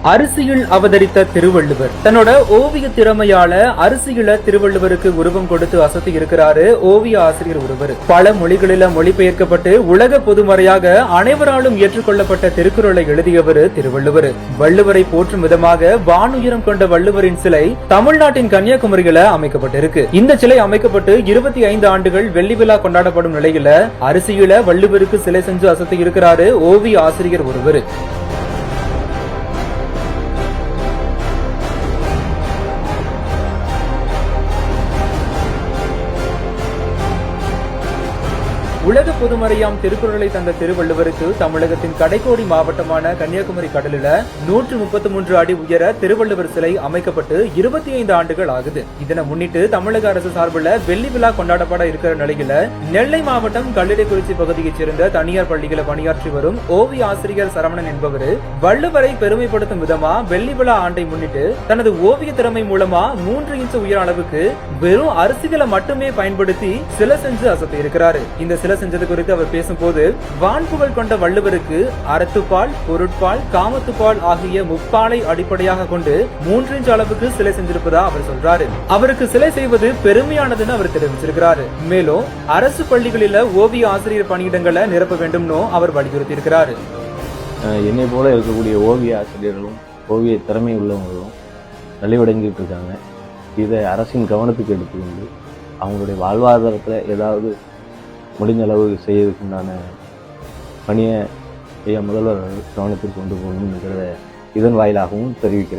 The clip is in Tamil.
அரிசியில் அவதரித்த திருவள்ளுவர் தன்னோட ஓவிய திறமையால அரிசியில திருவள்ளுவருக்கு உருவம் கொடுத்து அசத்தி இருக்கிறாரு ஓவிய ஆசிரியர் ஒருவர். பல மொழிகளில மொழிபெயர்க்கப்பட்டு உலக பொதுமறையாக அனைவராலும் ஏற்றுக்கொள்ளப்பட்ட திருக்குறளை எழுதியவர் திருவள்ளுவர். வள்ளுவரை போற்றும் விதமாக வானுயரம் கொண்ட வள்ளுவரின் சிலை தமிழ்நாட்டின் கன்னியாகுமரியில அமைக்கப்பட்டிருக்கு. இந்த சிலை அமைக்கப்பட்டு 25 ஆண்டுகள் வெள்ளி விழா கொண்டாடப்படும் நிலையில அரிசியில வள்ளுவருக்கு சிலை செஞ்சு அசத்தி இருக்கிறாரு ஓவிய ஆசிரியர் ஒருவர். உலக பொதுமறையாம் திருக்குறளை தந்த திருவள்ளுவருக்கு தமிழகத்தின் கடைக்கோடி மாவட்டமான கன்னியாகுமரி கடலில 133 அடி உயர திருவள்ளுவர் சிலை அமைக்கப்பட்டு 25 ஆண்டுகள் ஆகுது. இதனை முன்னிட்டு தமிழக அரசு சார்பில் வெள்ளி விழா கொண்டாடப்பட இருக்கிற நிலையில நெல்லை மாவட்டம் கல்லிடைக்குறிச்சி பகுதியைச் சேர்ந்த தனியார் பள்ளிகளை பணியாற்றி வரும் ஓவிய ஆசிரியர் சரவணன் என்பவர் வள்ளுவரை பெருமைப்படுத்தும் விதமா வெள்ளி விழா ஆண்டை முன்னிட்டு தனது ஓவிய திறமை மூலமா 3 இன்ச் உயர அளவுக்கு வெறும் அரிசிகளை மட்டுமே பயன்படுத்தி சிலை செஞ்சு அசத்தி இருக்கிறாரு. இந்த சிலை செஞ்சது குறித்து அவர் பேசும்போது, வான்புகழ் கொண்ட வள்ளுவருக்கு அறத்துப்பால், பொருட்பால், காமத்துப்பால் ஆகிய முப்பாலை அடிப்படையாக கொண்டு 3 இன்ச் அளவுக்கு சிலை செஞ்சிருப்பதா அவர் சொல்றாரு. அவருக்கு சிலை செய்வது பெருமையானதுன்னு அவர் தெரிவிச்சிருக்கிறாரு. மேலும் அரசு பள்ளிகளில ஓவிய ஆசிரியர் பணியிடங்களை நிரப்ப வேண்டும்னு அவர் வலியுறுத்தி இருக்கிறாரு. என்னை போல இருக்கக்கூடிய ஓவிய ஆசிரியர்களும் ஓவிய திறமை உள்ளவங்களும் நலிவடைஞ்சிட்டு இருக்காங்க. இதை அரசின் கவனத்துக்கு எடுத்துக்கொண்டு அவங்களுடைய வாழ்வாதாரத்தில் ஏதாவது முடிஞ்ச அளவு செய்யறதுக்குண்டான பணியை முதல்வர் கவனத்திற்கு கொண்டு போகணுங்கிறத இதன் வாயிலாகவும் தெரிவிக்கிறேன்.